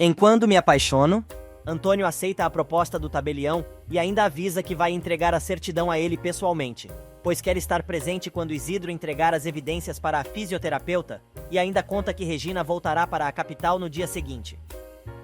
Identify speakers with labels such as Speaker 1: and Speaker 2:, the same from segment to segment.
Speaker 1: Em Quando Me Apaixono, Antônio aceita a proposta do tabelião e ainda avisa que vai entregar a certidão a ele pessoalmente, pois quer estar presente quando Isidro entregar as evidências para a fisioterapeuta, e ainda conta que Regina voltará para a capital no dia seguinte.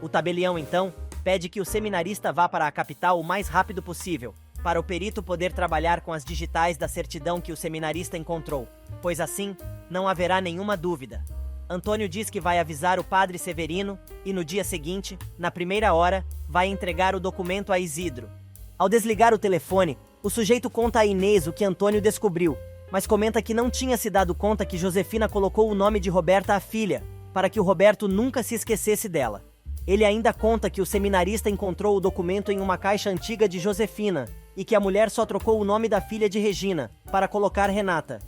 Speaker 1: O tabelião, então, pede que o seminarista vá para a capital o mais rápido possível, para o perito poder trabalhar com as digitais da certidão que o seminarista encontrou, pois assim não haverá nenhuma dúvida. Antônio diz que vai avisar o padre Severino e no dia seguinte, na primeira hora, vai entregar o documento a Isidro. Ao desligar o telefone, o sujeito conta a Inês o que Antônio descobriu, mas comenta que não tinha se dado conta que Josefina colocou o nome de Roberta à filha, para que o Roberto nunca se esquecesse dela. Ele ainda conta que o seminarista encontrou o documento em uma caixa antiga de Josefina e que a mulher só trocou o nome da filha de Regina para colocar Renata.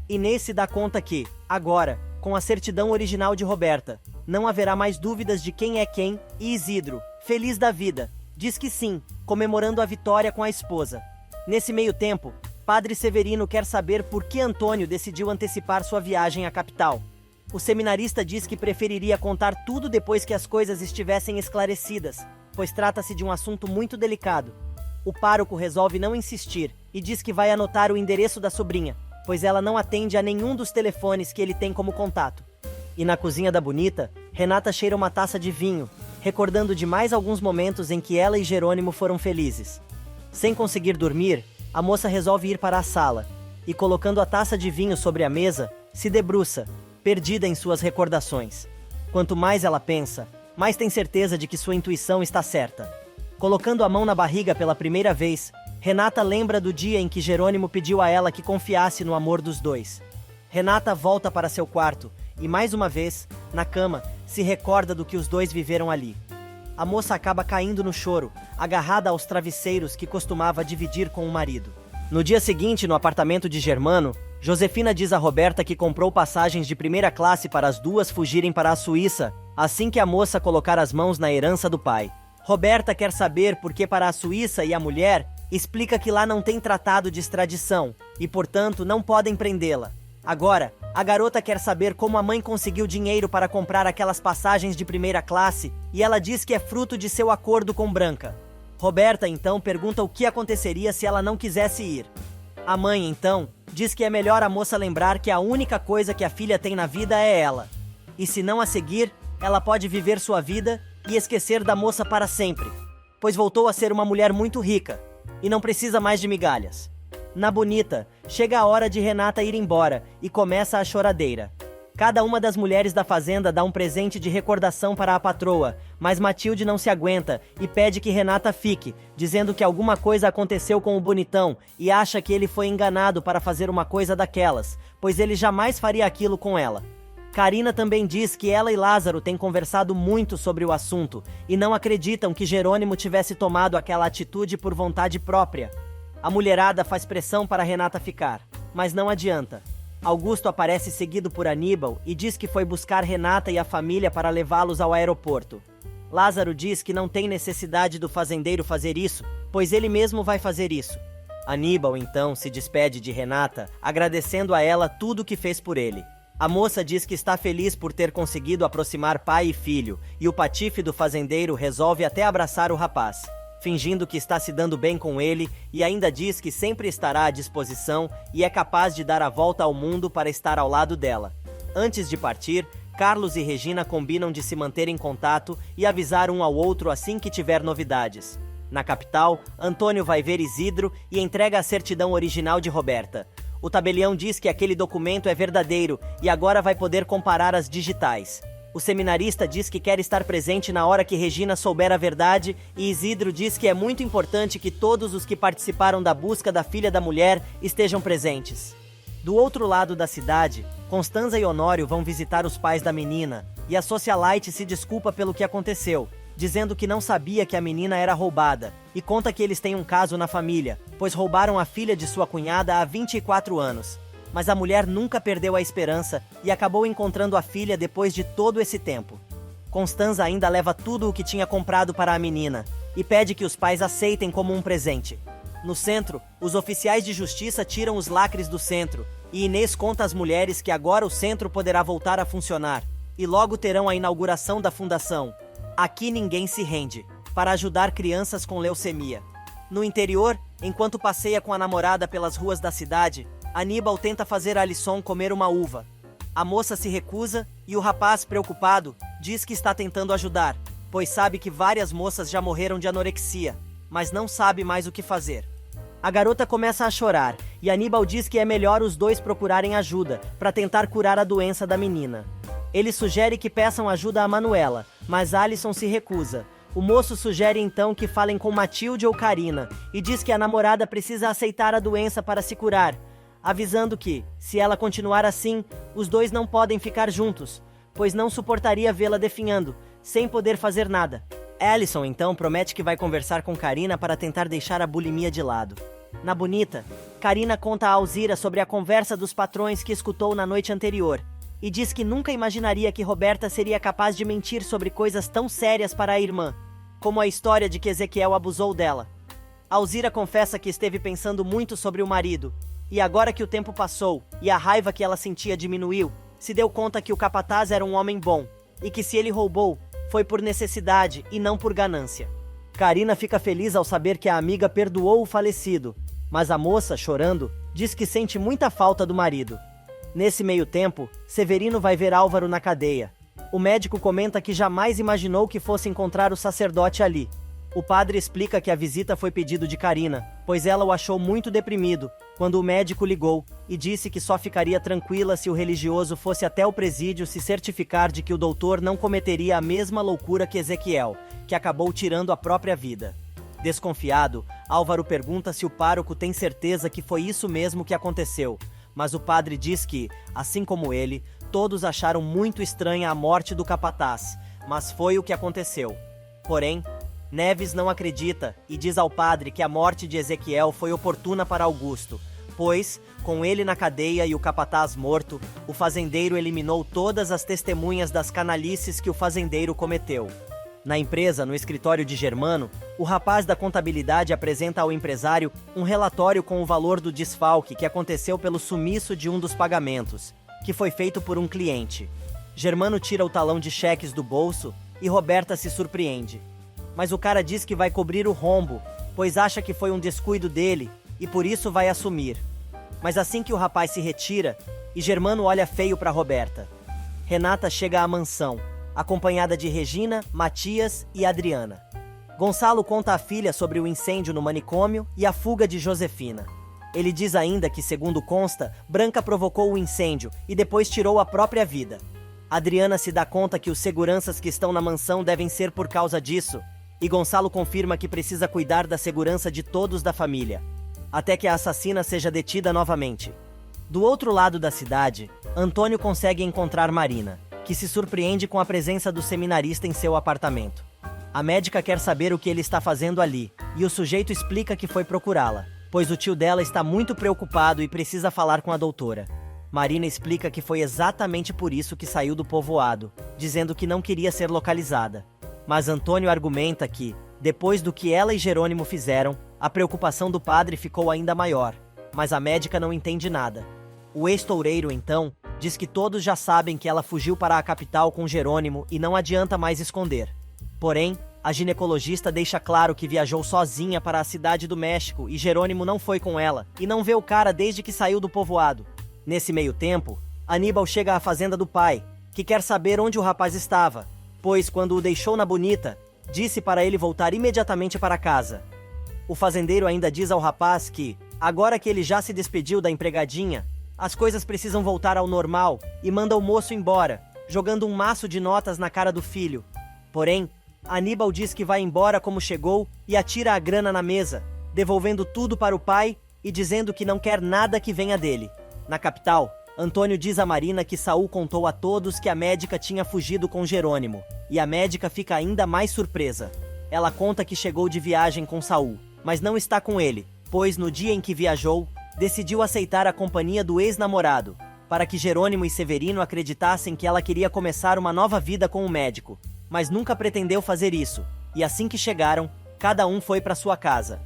Speaker 1: Inês se dá conta que, agora, com a certidão original de Roberta, não haverá mais dúvidas de quem é quem, e Isidro, feliz da vida, diz que sim, comemorando a vitória com a esposa. Nesse meio tempo, Padre Severino quer saber por que Antônio decidiu antecipar sua viagem à capital. O seminarista diz que preferiria contar tudo depois que as coisas estivessem esclarecidas, pois trata-se de um assunto muito delicado. O pároco resolve não insistir e diz que vai anotar o endereço da sobrinha, pois ela não atende a nenhum dos telefones que ele tem como contato. E na cozinha da Bonita, Renata cheira uma taça de vinho, recordando de mais alguns momentos em que ela e Jerônimo foram felizes. Sem conseguir dormir, a moça resolve ir para a sala, e colocando a taça de vinho sobre a mesa, se debruça, perdida em suas recordações. Quanto mais ela pensa, mais tem certeza de que sua intuição está certa. Colocando a mão na barriga pela primeira vez, Renata lembra do dia em que Jerônimo pediu a ela que confiasse no amor dos dois. Renata volta para seu quarto e, mais uma vez, na cama, se recorda do que os dois viveram ali. A moça acaba caindo no choro, agarrada aos travesseiros que costumava dividir com o marido. No dia seguinte, no apartamento de Germano, Josefina diz a Roberta que comprou passagens de primeira classe para as duas fugirem para a Suíça, assim que a moça colocar as mãos na herança do pai. Roberta quer saber por que para a Suíça e a mulher explica que lá não tem tratado de extradição e, portanto, não podem prendê-la. Agora, a garota quer saber como a mãe conseguiu dinheiro para comprar aquelas passagens de primeira classe e ela diz que é fruto de seu acordo com Branca. Roberta, então, pergunta o que aconteceria se ela não quisesse ir. A mãe, então, diz que é melhor a moça lembrar que a única coisa que a filha tem na vida é ela. E se não a seguir, ela pode viver sua vida e esquecer da moça para sempre, pois voltou a ser uma mulher muito rica e não precisa mais de migalhas. Na Bonita, chega a hora de Renata ir embora e começa a choradeira. Cada uma das mulheres da fazenda dá um presente de recordação para a patroa, mas Matilde não se aguenta e pede que Renata fique, dizendo que alguma coisa aconteceu com o bonitão e acha que ele foi enganado para fazer uma coisa daquelas, pois ele jamais faria aquilo com ela. Carina também diz que ela e Lázaro têm conversado muito sobre o assunto e não acreditam que Jerônimo tivesse tomado aquela atitude por vontade própria. A mulherada faz pressão para Renata ficar, mas não adianta. Augusto aparece seguido por Aníbal e diz que foi buscar Renata e a família para levá-los ao aeroporto. Lázaro diz que não tem necessidade do fazendeiro fazer isso, pois ele mesmo vai fazer isso. Aníbal, então, se despede de Renata, agradecendo a ela tudo o que fez por ele. A moça diz que está feliz por ter conseguido aproximar pai e filho, e o patife do fazendeiro resolve até abraçar o rapaz, fingindo que está se dando bem com ele, e ainda diz que sempre estará à disposição e é capaz de dar a volta ao mundo para estar ao lado dela. Antes de partir, Carlos e Regina combinam de se manter em contato e avisar um ao outro assim que tiver novidades. Na capital, Antônio vai ver Isidro e entrega a certidão original de Roberta. O tabelião diz que aquele documento é verdadeiro e agora vai poder comparar as digitais. O seminarista diz que quer estar presente na hora que Regina souber a verdade e Isidro diz que é muito importante que todos os que participaram da busca da filha da mulher estejam presentes. Do outro lado da cidade, Constanza e Honório vão visitar os pais da menina e a socialite se desculpa pelo que aconteceu, dizendo que não sabia que a menina era roubada, e conta que eles têm um caso na família, pois roubaram a filha de sua cunhada há 24 anos. Mas a mulher nunca perdeu a esperança e acabou encontrando a filha depois de todo esse tempo. Constanza ainda leva tudo o que tinha comprado para a menina, e pede que os pais aceitem como um presente. No centro, os oficiais de justiça tiram os lacres do centro, e Inês conta às mulheres que agora o centro poderá voltar a funcionar, e logo terão a inauguração da fundação. Aqui ninguém se rende, para ajudar crianças com leucemia. No interior, enquanto passeia com a namorada pelas ruas da cidade, Aníbal tenta fazer Alison comer uma uva. A moça se recusa e o rapaz, preocupado, diz que está tentando ajudar, pois sabe que várias moças já morreram de anorexia, mas não sabe mais o que fazer. A garota começa a chorar e Aníbal diz que é melhor os dois procurarem ajuda para tentar curar a doença da menina. Ele sugere que peçam ajuda a Manuela, mas Alison se recusa. O moço sugere então que falem com Matilde ou Karina e diz que a namorada precisa aceitar a doença para se curar, avisando que, se ela continuar assim, os dois não podem ficar juntos, pois não suportaria vê-la definhando, sem poder fazer nada. Alison então promete que vai conversar com Karina para tentar deixar a bulimia de lado. Na bonita, Karina conta a Alzira sobre a conversa dos patrões que escutou na noite anterior, e diz que nunca imaginaria que Roberta seria capaz de mentir sobre coisas tão sérias para a irmã, como a história de que Ezequiel abusou dela. Alzira confessa que esteve pensando muito sobre o marido, e agora que o tempo passou e a raiva que ela sentia diminuiu, se deu conta que o capataz era um homem bom, e que se ele roubou, foi por necessidade e não por ganância. Karina fica feliz ao saber que a amiga perdoou o falecido, mas a moça, chorando, diz que sente muita falta do marido. Nesse meio tempo, Severino vai ver Álvaro na cadeia. O médico comenta que jamais imaginou que fosse encontrar o sacerdote ali. O padre explica que a visita foi pedido de Karina, pois ela o achou muito deprimido, quando o médico ligou e disse que só ficaria tranquila se o religioso fosse até o presídio se certificar de que o doutor não cometeria a mesma loucura que Ezequiel, que acabou tirando a própria vida. Desconfiado, Álvaro pergunta se o pároco tem certeza que foi isso mesmo que aconteceu, mas o padre diz que, assim como ele, todos acharam muito estranha a morte do capataz, mas foi o que aconteceu. Porém, Neves não acredita e diz ao padre que a morte de Ezequiel foi oportuna para Augusto, pois, com ele na cadeia e o capataz morto, o fazendeiro eliminou todas as testemunhas das canalices que o fazendeiro cometeu. Na empresa, no escritório de Germano, o rapaz da contabilidade apresenta ao empresário um relatório com o valor do desfalque que aconteceu pelo sumiço de um dos pagamentos, que foi feito por um cliente. Germano tira o talão de cheques do bolso e Roberta se surpreende. Mas o cara diz que vai cobrir o rombo, pois acha que foi um descuido dele e por isso vai assumir. Mas assim que o rapaz se retira, e Germano olha feio para Roberta, Renata chega à mansão, acompanhada de Regina, Matias e Adriana. Gonçalo conta à filha sobre o incêndio no manicômio e a fuga de Josefina. Ele diz ainda que, segundo consta, Branca provocou o incêndio e depois tirou a própria vida. Adriana se dá conta que os seguranças que estão na mansão devem ser por causa disso, e Gonçalo confirma que precisa cuidar da segurança de todos da família, até que a assassina seja detida novamente. Do outro lado da cidade, Antônio consegue encontrar Marina, que se surpreende com a presença do seminarista em seu apartamento. A médica quer saber o que ele está fazendo ali, e o sujeito explica que foi procurá-la, pois o tio dela está muito preocupado e precisa falar com a doutora. Marina explica que foi exatamente por isso que saiu do povoado, dizendo que não queria ser localizada. Mas Antônio argumenta que, depois do que ela e Jerônimo fizeram, a preocupação do padre ficou ainda maior, mas a médica não entende nada. O ex-toureiro, então, diz que todos já sabem que ela fugiu para a capital com Jerônimo e não adianta mais esconder. Porém, a ginecologista deixa claro que viajou sozinha para a cidade do México e Jerônimo não foi com ela, e não vê o cara desde que saiu do povoado. Nesse meio tempo, Aníbal chega à fazenda do pai, que quer saber onde o rapaz estava, pois quando o deixou na Bonita, disse para ele voltar imediatamente para casa. O fazendeiro ainda diz ao rapaz que, agora que ele já se despediu da empregadinha, as coisas precisam voltar ao normal e manda o moço embora, jogando um maço de notas na cara do filho. Porém, Aníbal diz que vai embora como chegou e atira a grana na mesa, devolvendo tudo para o pai e dizendo que não quer nada que venha dele. Na capital, Antônio diz a Marina que Saul contou a todos que a médica tinha fugido com Jerônimo, e a médica fica ainda mais surpresa. Ela conta que chegou de viagem com Saul, mas não está com ele, pois no dia em que viajou, decidiu aceitar a companhia do ex-namorado, para que Jerônimo e Severino acreditassem que ela queria começar uma nova vida com o médico, mas nunca pretendeu fazer isso, e assim que chegaram, cada um foi para sua casa.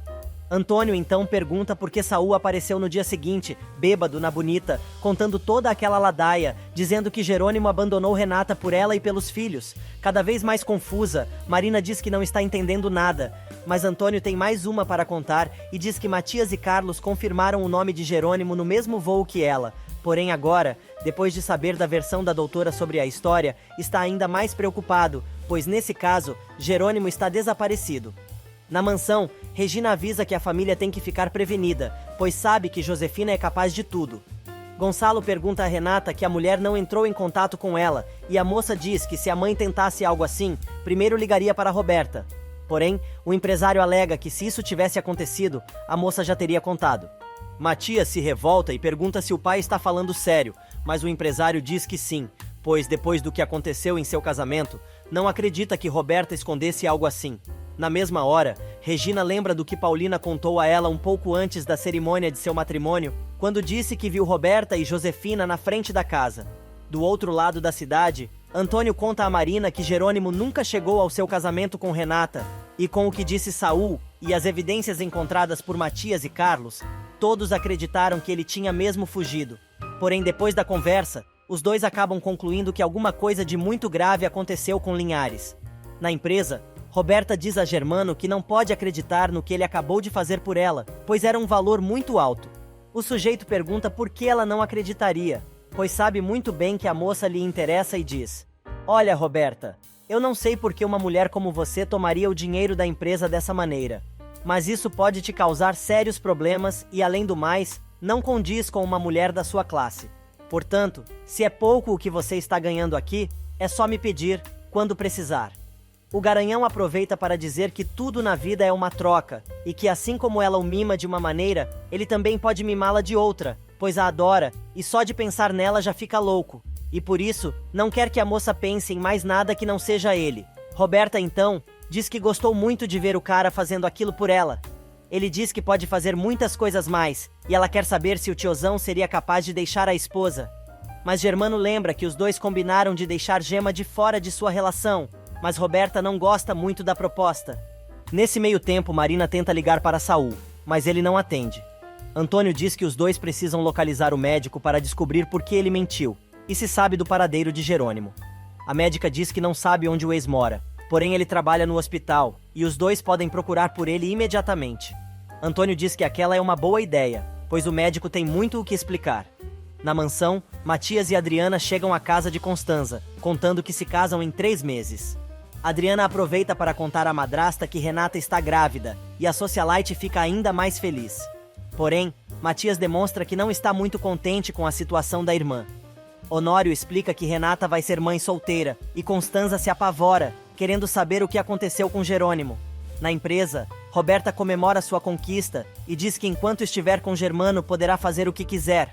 Speaker 1: Antônio então pergunta por que Saul apareceu no dia seguinte, bêbado, na Bonita, contando toda aquela ladaia, dizendo que Jerônimo abandonou Renata por ela e pelos filhos. Cada vez mais confusa, Marina diz que não está entendendo nada, mas Antônio tem mais uma para contar e diz que Matias e Carlos confirmaram o nome de Jerônimo no mesmo voo que ela. Porém agora, depois de saber da versão da doutora sobre a história, está ainda mais preocupado, pois nesse caso, Jerônimo está desaparecido. Na mansão, Regina avisa que a família tem que ficar prevenida, pois sabe que Josefina é capaz de tudo. Gonçalo pergunta a Renata que a mulher não entrou em contato com ela, e a moça diz que se a mãe tentasse algo assim, primeiro ligaria para Roberta. Porém, o empresário alega que se isso tivesse acontecido, a moça já teria contado. Matias se revolta e pergunta se o pai está falando sério, mas o empresário diz que sim, pois depois do que aconteceu em seu casamento, não acredita que Roberta escondesse algo assim. Na mesma hora, Regina lembra do que Paulina contou a ela um pouco antes da cerimônia de seu matrimônio, quando disse que viu Roberta e Josefina na frente da casa. Do outro lado da cidade, Antônio conta a Marina que Jerônimo nunca chegou ao seu casamento com Renata, e com o que disse Saul e as evidências encontradas por Matias e Carlos, todos acreditaram que ele tinha mesmo fugido. Porém, depois da conversa, os dois acabam concluindo que alguma coisa de muito grave aconteceu com Linhares. Na empresa, Roberta diz a Germano que não pode acreditar no que ele acabou de fazer por ela, pois era um valor muito alto. O sujeito pergunta por que ela não acreditaria, pois sabe muito bem que a moça lhe interessa e diz: "Olha, Roberta, eu não sei por que uma mulher como você tomaria o dinheiro da empresa dessa maneira, mas isso pode te causar sérios problemas e, além do mais, não condiz com uma mulher da sua classe. Portanto, se é pouco o que você está ganhando aqui, é só me pedir, quando precisar." O Garanhão aproveita para dizer que tudo na vida é uma troca, e que assim como ela o mima de uma maneira, ele também pode mimá-la de outra, pois a adora, e só de pensar nela já fica louco, e por isso, não quer que a moça pense em mais nada que não seja ele. Roberta, então, diz que gostou muito de ver o cara fazendo aquilo por ela. Ele diz que pode fazer muitas coisas mais, e ela quer saber se o tiozão seria capaz de deixar a esposa. Mas Germano lembra que os dois combinaram de deixar Gema de fora de sua relação, mas Roberta não gosta muito da proposta. Nesse meio tempo, Marina tenta ligar para Saul, mas ele não atende. Antônio diz que os dois precisam localizar o médico para descobrir por que ele mentiu, e se sabe do paradeiro de Jerônimo. A médica diz que não sabe onde o ex mora, porém ele trabalha no hospital, e os dois podem procurar por ele imediatamente. Antônio diz que aquela é uma boa ideia, pois o médico tem muito o que explicar. Na mansão, Matias e Adriana chegam à casa de Constanza, contando que se casam em 3 meses. Adriana aproveita para contar à madrasta que Renata está grávida, e a socialite fica ainda mais feliz. Porém, Matias demonstra que não está muito contente com a situação da irmã. Honório explica que Renata vai ser mãe solteira, e Constanza se apavora, querendo saber o que aconteceu com Jerônimo. Na empresa, Roberta comemora sua conquista, e diz que enquanto estiver com Germano poderá fazer o que quiser.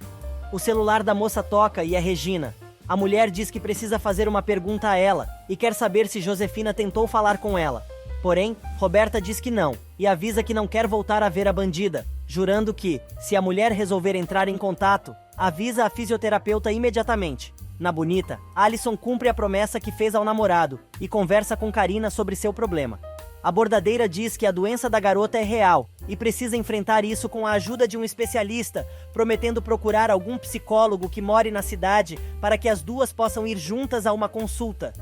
Speaker 1: O celular da moça toca e é Regina. A mulher diz que precisa fazer uma pergunta a ela e quer saber se Josefina tentou falar com ela. Porém, Roberta diz que não e avisa que não quer voltar a ver a bandida, jurando que, se a mulher resolver entrar em contato, avisa a fisioterapeuta imediatamente. Na Bonita, Alisson cumpre a promessa que fez ao namorado e conversa com Karina sobre seu problema. A bordadeira diz que a doença da garota é real e precisa enfrentar isso com a ajuda de um especialista, prometendo procurar algum psicólogo que more na cidade para que as duas possam ir juntas a uma consulta.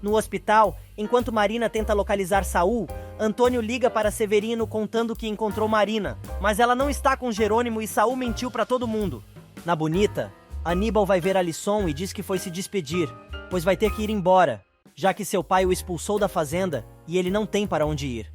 Speaker 1: No hospital, enquanto Marina tenta localizar Saul, Antônio liga para Severino contando que encontrou Marina, mas ela não está com Jerônimo e Saul mentiu para todo mundo. Na Bonita, Aníbal vai ver Alisson e diz que foi se despedir, pois vai ter que ir embora, já que seu pai o expulsou da fazenda e ele não tem para onde ir.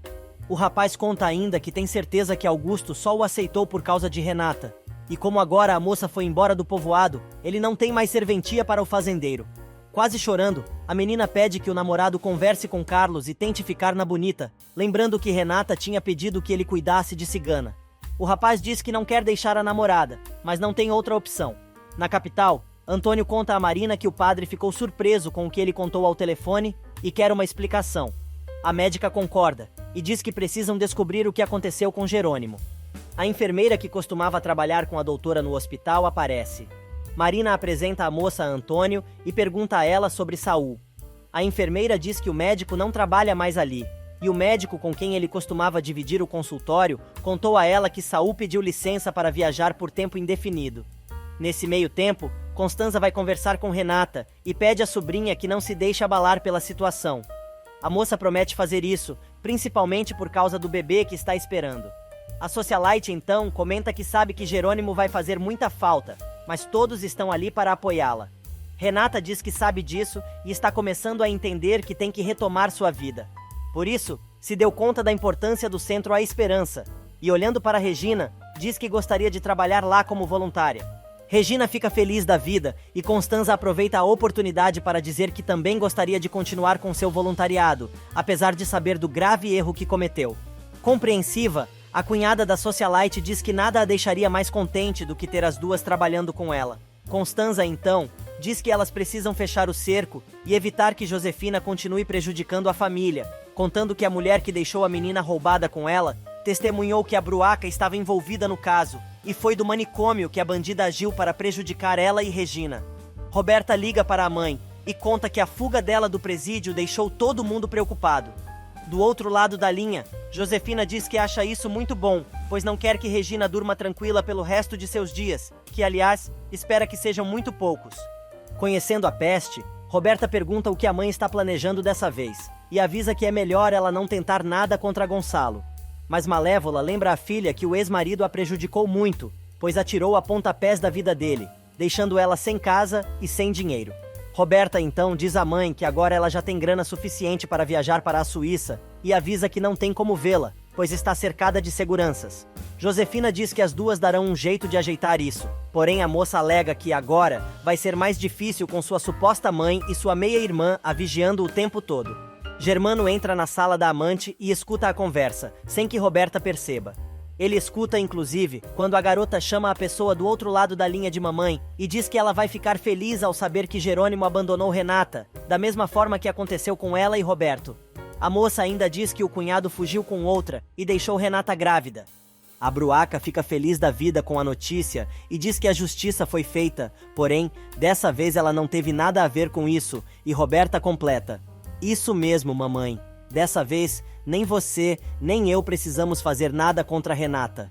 Speaker 1: O rapaz conta ainda que tem certeza que Augusto só o aceitou por causa de Renata, e como agora a moça foi embora do povoado, ele não tem mais serventia para o fazendeiro. Quase chorando, a menina pede que o namorado converse com Carlos e tente ficar na Bonita, lembrando que Renata tinha pedido que ele cuidasse de Cigana. O rapaz diz que não quer deixar a namorada, mas não tem outra opção. Na capital, Antônio conta a Marina que o padre ficou surpreso com o que ele contou ao telefone e quer uma explicação. A médica concorda e diz que precisam descobrir o que aconteceu com Jerônimo. A enfermeira que costumava trabalhar com a doutora no hospital aparece. Marina apresenta a moça a Antônio e pergunta a ela sobre Saul. A enfermeira diz que o médico não trabalha mais ali, e o médico com quem ele costumava dividir o consultório contou a ela que Saul pediu licença para viajar por tempo indefinido. Nesse meio tempo, Constanza vai conversar com Renata e pede à sobrinha que não se deixe abalar pela situação. A moça promete fazer isso, principalmente por causa do bebê que está esperando. A socialite então comenta que sabe que Jerônimo vai fazer muita falta, mas todos estão ali para apoiá-la. Renata diz que sabe disso e está começando a entender que tem que retomar sua vida. Por isso, se deu conta da importância do Centro A Esperança e, olhando para Regina, diz que gostaria de trabalhar lá como voluntária. Regina fica feliz da vida e Constanza aproveita a oportunidade para dizer que também gostaria de continuar com seu voluntariado, apesar de saber do grave erro que cometeu. Compreensiva, a cunhada da socialite diz que nada a deixaria mais contente do que ter as duas trabalhando com ela. Constanza, então, diz que elas precisam fechar o cerco e evitar que Josefina continue prejudicando a família, contando que a mulher que deixou a menina roubada com ela testemunhou que a Bruaca estava envolvida no caso e foi do manicômio que a bandida agiu para prejudicar ela e Regina. Roberta liga para a mãe e conta que a fuga dela do presídio deixou todo mundo preocupado. Do outro lado da linha, Josefina diz que acha isso muito bom, pois não quer que Regina durma tranquila pelo resto de seus dias, que, aliás, espera que sejam muito poucos. Conhecendo a peste, Roberta pergunta o que a mãe está planejando dessa vez, e avisa que é melhor ela não tentar nada contra Gonçalo. Mas Malévola lembra à filha que o ex-marido a prejudicou muito, pois atirou a pontapés da vida dele, deixando ela sem casa e sem dinheiro. Roberta então diz à mãe que agora ela já tem grana suficiente para viajar para a Suíça e avisa que não tem como vê-la, pois está cercada de seguranças. Josefina diz que as duas darão um jeito de ajeitar isso, porém a moça alega que agora vai ser mais difícil com sua suposta mãe e sua meia-irmã a vigiando o tempo todo. Germano entra na sala da amante e escuta a conversa, sem que Roberta perceba. Ele escuta, inclusive, quando a garota chama a pessoa do outro lado da linha de mamãe e diz que ela vai ficar feliz ao saber que Jerônimo abandonou Renata, da mesma forma que aconteceu com ela e Roberto. A moça ainda diz que o cunhado fugiu com outra e deixou Renata grávida. A Bruaca fica feliz da vida com a notícia e diz que a justiça foi feita, porém, dessa vez ela não teve nada a ver com isso, e Roberta completa: "Isso mesmo, mamãe. Dessa vez, nem você, nem eu precisamos fazer nada contra Renata."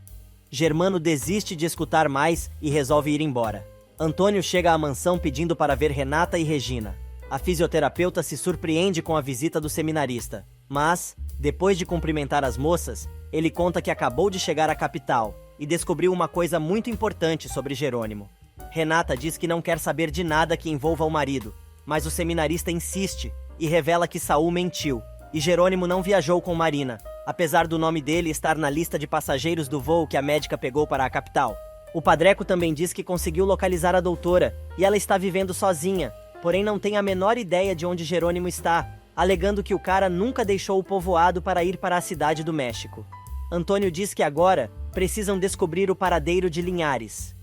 Speaker 1: Germano desiste de escutar mais e resolve ir embora. Antônio chega à mansão pedindo para ver Renata e Regina. A fisioterapeuta se surpreende com a visita do seminarista, mas, depois de cumprimentar as moças, ele conta que acabou de chegar à capital e descobriu uma coisa muito importante sobre Jerônimo. Renata diz que não quer saber de nada que envolva o marido, mas o seminarista insiste e revela que Saul mentiu, e Jerônimo não viajou com Marina, apesar do nome dele estar na lista de passageiros do voo que a médica pegou para a capital. O Padreco também diz que conseguiu localizar a doutora, e ela está vivendo sozinha, porém não tem a menor ideia de onde Jerônimo está, alegando que o cara nunca deixou o povoado para ir para a cidade do México. Antônio diz que agora precisam descobrir o paradeiro de Linhares.